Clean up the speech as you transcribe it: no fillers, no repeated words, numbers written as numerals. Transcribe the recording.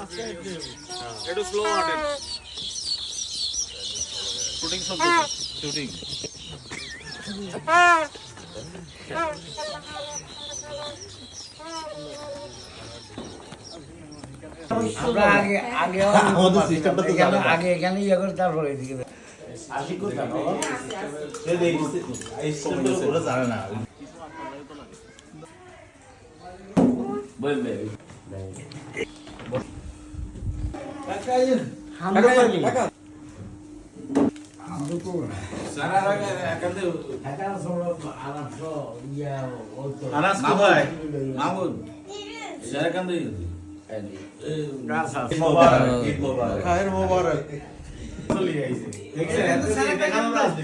একটু স্লো হাঁটেন। শুটিং চলছে, শুটিং। আমরা আগে আগে আমাদের সিস্টেমটা তো জানা আগে এখানে ইয়ে করে তারপরে এদিকে আসি কোথা বাবা সে দেখছে এই সিস্টেমটা পুরো জানে না বলবে কাকা আমরা পারি কাকা আমরা তো সারা রাগে একান্তে কাকা সব আরামসো ইয়া ওতো আনাস কোথায় মামুন সারা কান্দে ঈদ মোবারক খায়ের মোবারক চলে আইছে দেখছেন এত সারা টাকা আমরা আসছি